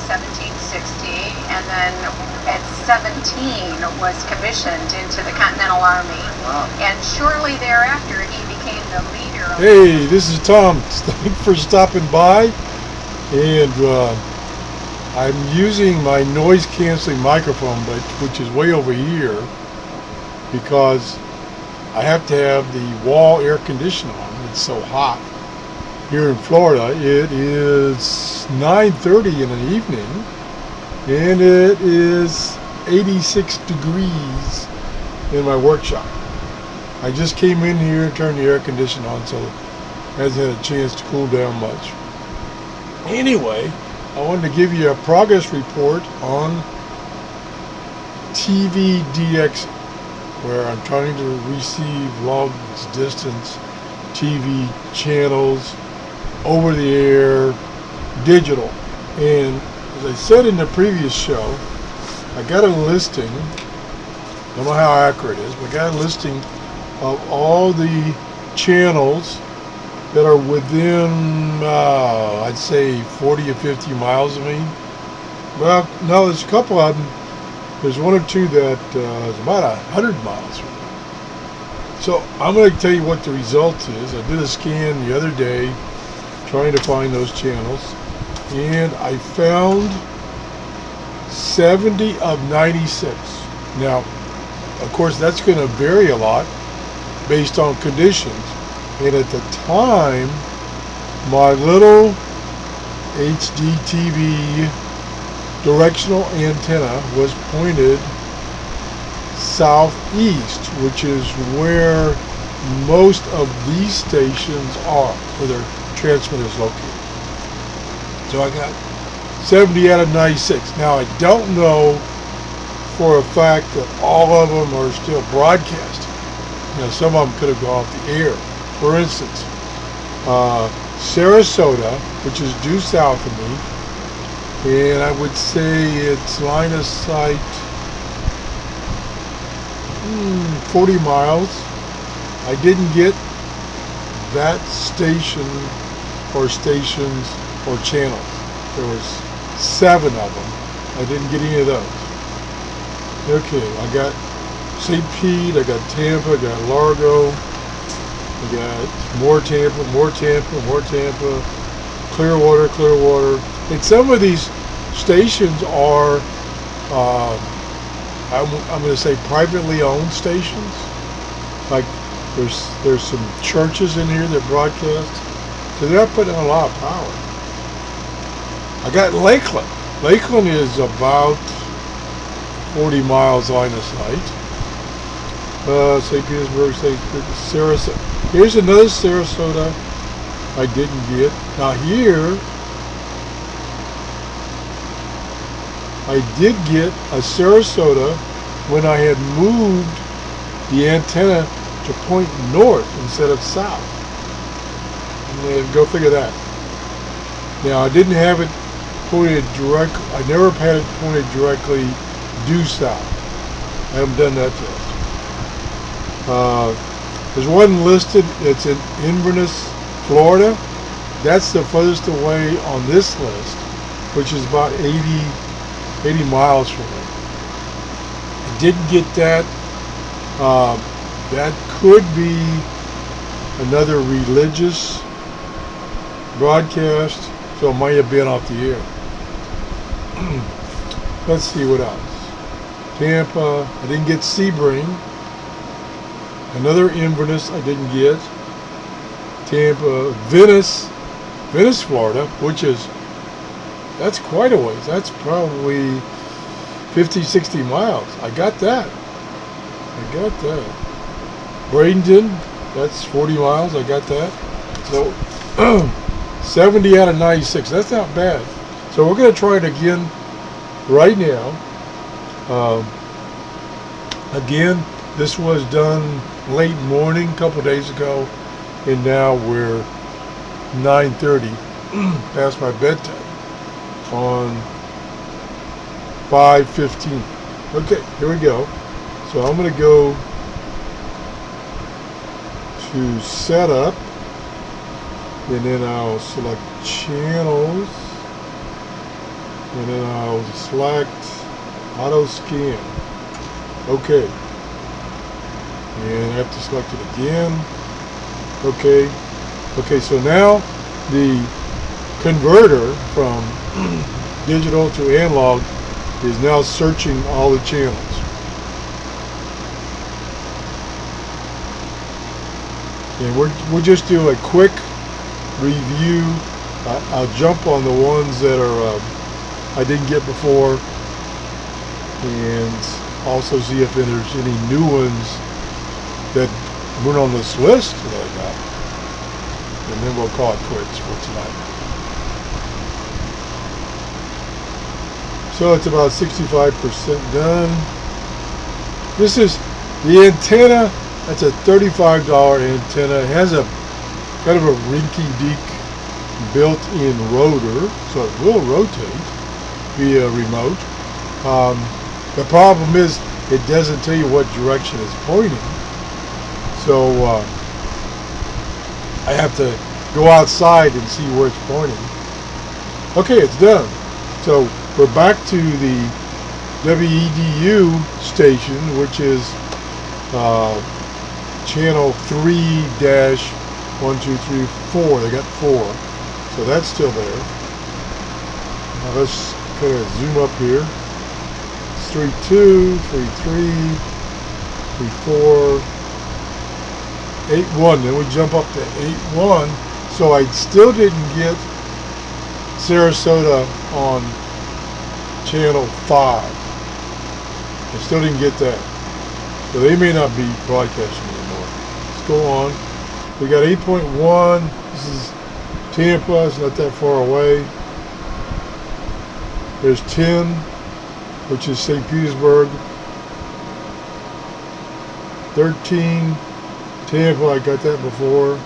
1760, and then at 17 was commissioned into the Continental Army. Wow. And shortly thereafter, he became the leader of... Hey, this is Tom. Thanks for stopping by. And I'm using my noise canceling microphone, which is way over here, because I have to have the wall air conditioner on. It's so hot. Here in Florida, it is 9:30 in the evening, and it is 86 degrees in my workshop. I just came in here and turned the air conditioner on, so it hasn't had a chance to cool down much. Anyway, I wanted to give you a progress report on TVDX, where I'm trying to receive long distance TV channels over the air, digital. And as I said in the previous show, I got a listing, I don't know how accurate it is, but I got a listing of all the channels that are within, I'd say 40 or 50 miles of me. Well, no, there's a couple of them. There's one or two that is about 100 miles from me. So I'm going to tell you what the result is. I did a scan the other day trying to find those channels, and I found 70 of 96. Now, of course, that's going to vary a lot based on conditions. And at the time, my little HD TV directional antenna was pointed southeast, which is where most of these stations are, where their transmitters located. So I got 70 out of 96. Now I don't know for a fact that all of them are still broadcasting. You know, some of them could have gone off the air. For instance, Sarasota, which is due south of me, and I would say it's line of sight 40 miles. I didn't get that station or stations or channels. There was 7 of them. I didn't get any of those. Okay, I got St. Pete, I got Tampa, I got Largo, I got more Tampa, more Tampa, more Tampa, Clearwater, Clearwater. And some of these stations are, I'm going to say, privately owned stations. Like there's some churches in here that broadcast, so they're not putting on a lot of power. I got Lakeland. Lakeland is about 40 miles line of sight. St. Petersburg, Sarasota. Here's another Sarasota I didn't get. Now here, I did get a Sarasota when I had moved the antenna to point north instead of south. And go figure that. Now I didn't have it pointed direct. I never had it pointed directly due south. I haven't done that yet. There's one listed. It's in Inverness, Florida. That's the furthest away on this list, which is about 80 miles from me. I didn't get that. That could be another religious broadcast, so it might have been off the air. Let's see what else. Tampa, I didn't get Sebring. Another Inverness I didn't get. Tampa, Venice, Florida, which is, that's quite a ways. That's probably 50, 60 miles. I got that. Bradenton, that's 40 miles. I got that. So 70 out of 96. That's not bad. So we're going to try it again right now. Again, this was done late morning a couple days ago, and now we're 9:30 past my bedtime on 5/15. Okay, here we go. So I'm going to go to setup, and then I'll select channels, and then I'll select auto scan. Okay, and I have to select it again. Okay, so now the converter from digital to analog is now searching all the channels. And we'll just do a quick review. I'll jump on the ones that are I didn't get before, and also see if there's any new ones that weren't on this list that I got. And then we'll call it quits for tonight. So it's about 65% done. This is the antenna. That's a $35 antenna. It has a kind of a rinky-dink built-in rotor, so it will rotate via remote. The problem is it doesn't tell you what direction it's pointing. So I have to go outside and see where it's pointing. Okay, it's done. So we're back to the WEDU station, which is channel 3-1234. They got 4. So that's still there. Now let's kind of zoom up here. It's 3.2, 3.3, 3.4, 8.1. Then we jump up to 8.1. So I still didn't get Sarasota on channel 5. I still didn't get that. So they may not be broadcasting anymore. Let's go on. We got 8.1. This is Tampa. It's not that far away. There's 10, which is St. Petersburg. 13, Tampa. I got that before.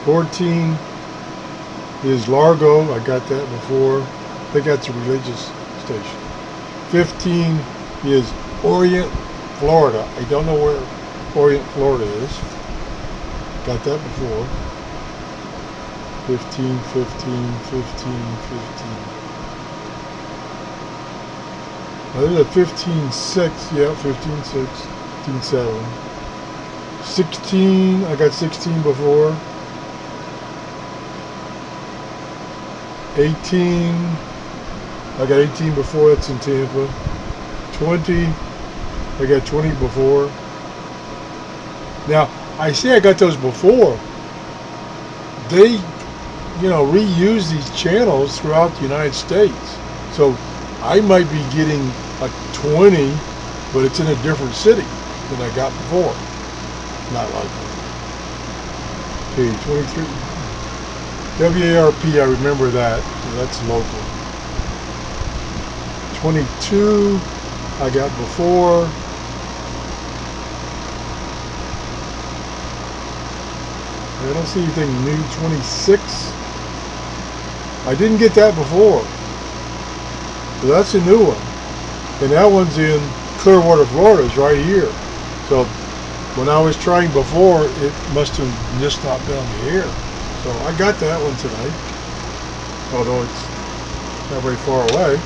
14 is Largo. I got that before. I think that's a religious station. 15 is Orient, Florida. I don't know where Orient, Florida is. Got that before. 15, 15, 15, 15. There's a 15.6. Yeah, 15.6. 15.7. 16. I got 16 before. 18. I got 18 before. That's in Tampa. 20. I got 20 before. Now, I say I got those before. They, reuse these channels throughout the United States. So I might be getting a 20, but it's in a different city than I got before. Not likely. Okay, 23. WARP, I remember that. So that's local. 22, I got before. I don't see anything new. 26. I didn't get that before. So that's a new one. And that one's in Clearwater, Florida. It's right here. So when I was trying before, it must have just not been on the air. So I got that one tonight. Although it's not very far away.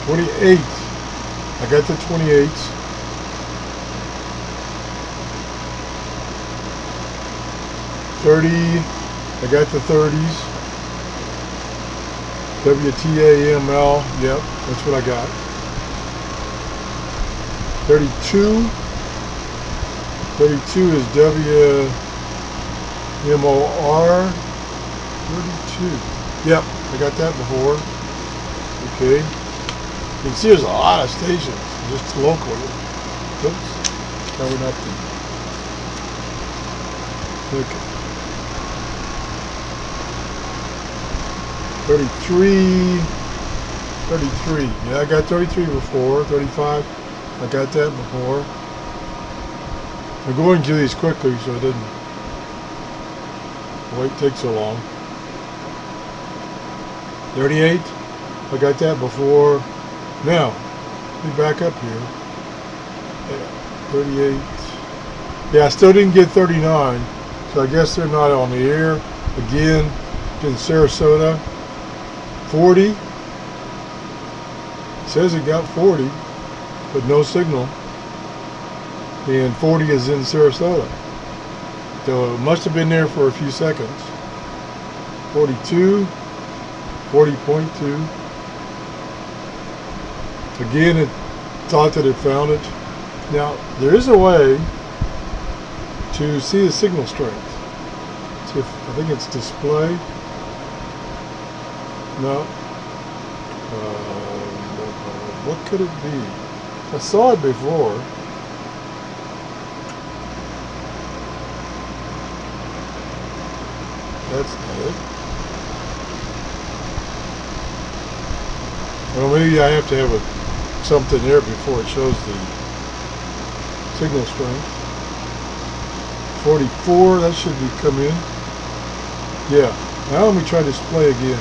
28. I got the 28s. 30. I got the 30s. WTAML. Yep, that's what I got. 32. 32 is WMOR. 32. Yep, I got that before. Okay. You can see there's a lot of stations just locally. Oops. Probably not the. Okay. 33. 33. Yeah, I got 33 before. 35. I got that before. I'm going through these quickly so it didn't wait take so long. 38. I got that before. Now, let me back up here. Yeah, 38. Yeah, I still didn't get 39, so I guess they're not on the air. Again, in Sarasota. 40. Says it got 40, but no signal. And 40 is in Sarasota. So it must have been there for a few seconds. 42, 40.2. Again, it thought that it found it. Now, there is a way to see the signal strength. I think it's display. No. What could it be? I saw it before. That's not it. Well, maybe I have to have something there before it shows the signal strength. 44, that should be come in. Yeah. Now let me try display again.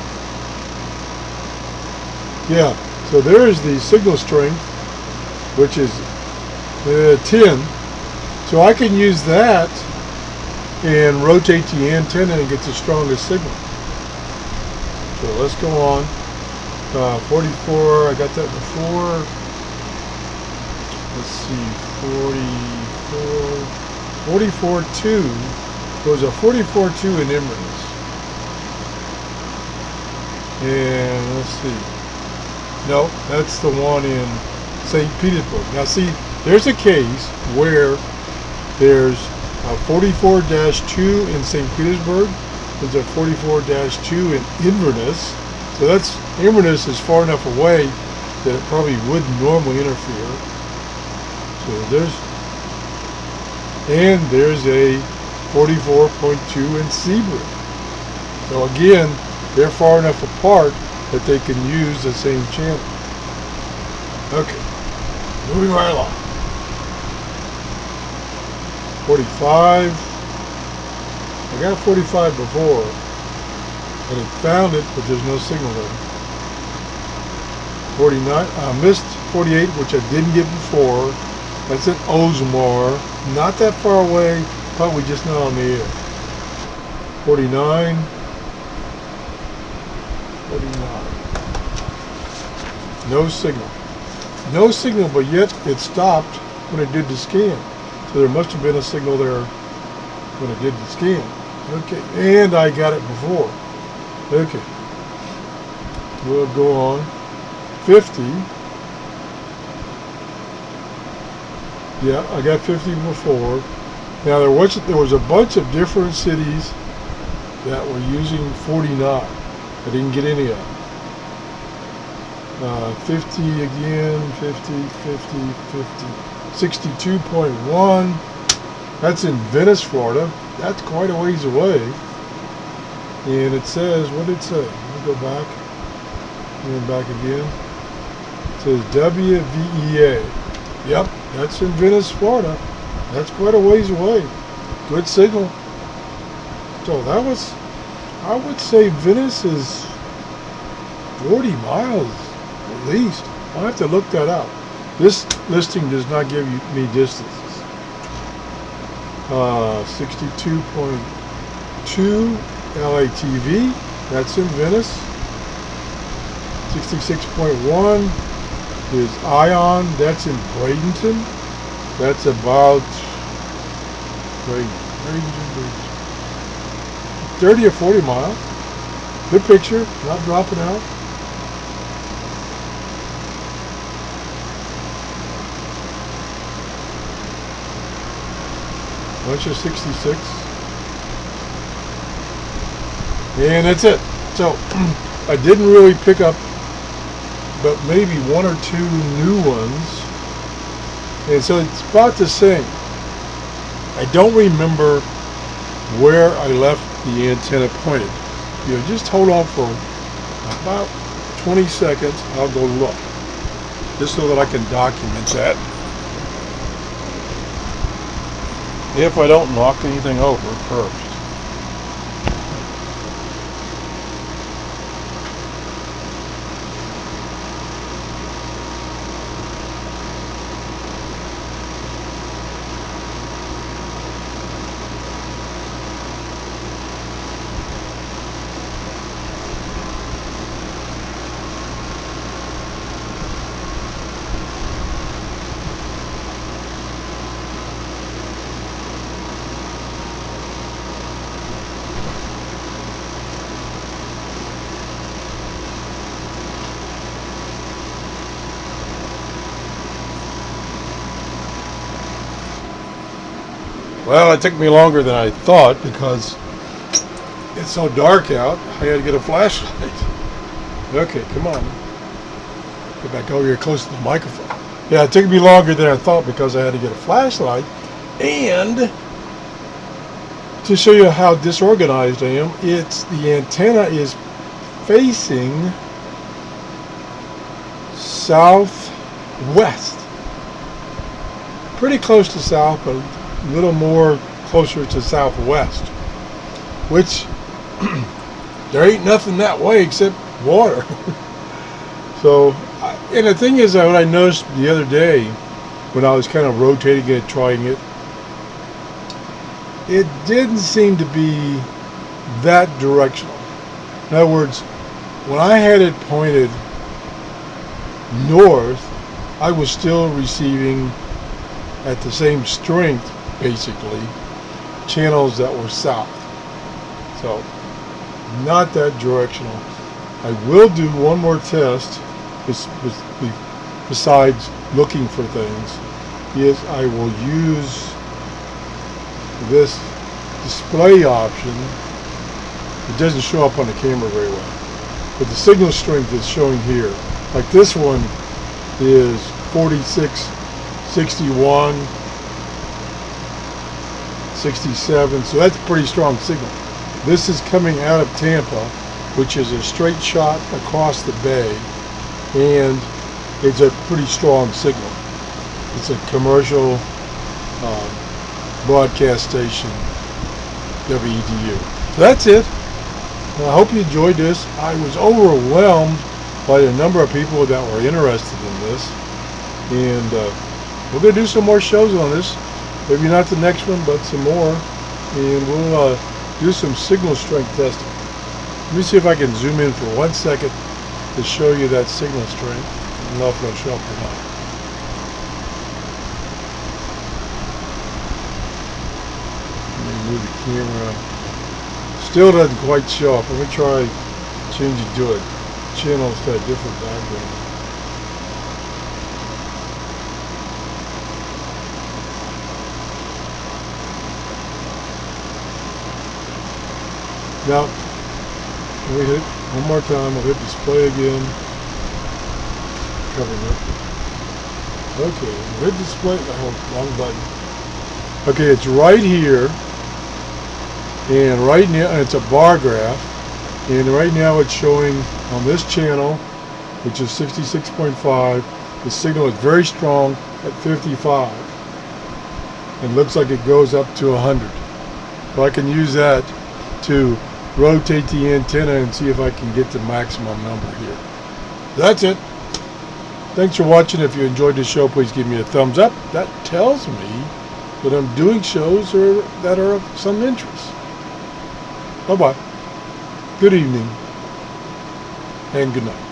Yeah. So there's the signal strength, which is 10. So I can use that and rotate the antenna and get the strongest signal. So let's go on. 44, I got that before. Let's see, 44.2. There was a 44.2 in Inverness. And let's see. No, that's the one in St. Petersburg. Now see, there's a case where there's a 44-2 in St. Petersburg. There's a 44-2 in Inverness. So that's, Inverness is far enough away that it probably wouldn't normally interfere. So there's a 44.2 in Seabrook. So again, they're far enough apart that they can use the same channel. Okay, moving right along. 45. I got 45 before, and it found it, but there's no signal there. 49. I missed 48, which I didn't get before. That's in Ozmar, not that far away, probably just not on the air. 49. 49. No signal. No signal, but yet it stopped when it did the scan. So there must have been a signal there when it did the scan. Okay, and I got it before. Okay. We'll go on. 50. Yeah, I got 50 before. Now there was a bunch of different cities that were using 49. I didn't get any of them. 50 again, 50, 50, 50. 62.1. That's in Venice, Florida. That's quite a ways away. And it says, what did it say? Let me go back. And back again. It says WVEA. Yep, that's in Venice, Florida. That's quite a ways away. Good signal. So that was, I would say Venice is 40 miles at least. I'll have to look that up. This listing does not give me distances. 62.2 LATV. That's in Venice. 66.1 is Ion. That's in Bradenton. That's about Bradenton. 30 or 40 miles. Good picture. Not dropping out. Bunch of 66. And that's it. So I didn't really pick up but maybe one or two new ones. And so it's about the same. I don't remember where I left the antenna pointed. You know, just hold on for about 20 seconds. I'll go look. Just so that I can document that. If I don't knock anything over first. Well, it took me longer than I thought because it's so dark out. I had to get a flashlight. Okay, come on. Get back over here close to the microphone. Yeah, it took me longer than I thought because I had to get a flashlight. And to show you how disorganized I am, the antenna is facing southwest. Pretty close to south, but a little more closer to southwest. Which, there ain't nothing that way except water. So, and the thing is, what I noticed the other day, when I was kind of rotating it, trying it, it didn't seem to be that directional. In other words, when I had it pointed north, I was still receiving at the same strength, basically, channels that were south. So, not that directional. I will do one more test besides looking for things. Is I will use this display option. It doesn't show up on the camera very well, but the signal strength is showing here. Like this one is 46, 61, 67, so that's a pretty strong signal. This is coming out of Tampa, which is a straight shot across the bay, and it's a pretty strong signal. It's a commercial broadcast station, WEDU. So that's it. I hope you enjoyed this. I was overwhelmed by the number of people that were interested in this, and we're going to do some more shows on this. Maybe not the next one, but some more, and we'll do some signal strength testing. Let me see if I can zoom in for 1 second to show you that signal strength. I don't know if it'll show up or not. Move the camera. Still doesn't quite show up. Let me try changing to it. Channel's got a different background. Now, we hit one more time. We'll hit display again. Covering it. Okay, we'll hit display. Oh, wrong button. Okay, it's right here. And right now, it's a bar graph, and right now it's showing on this channel, which is 66.5, the signal is very strong at 55. And looks like it goes up to 100. So I can use that to rotate the antenna and see if I can get the maximum number here. That's it. Thanks for watching. If you enjoyed the show, please give me a thumbs up. That tells me that I'm doing shows that are of some interest. Bye-bye. Good evening and good night.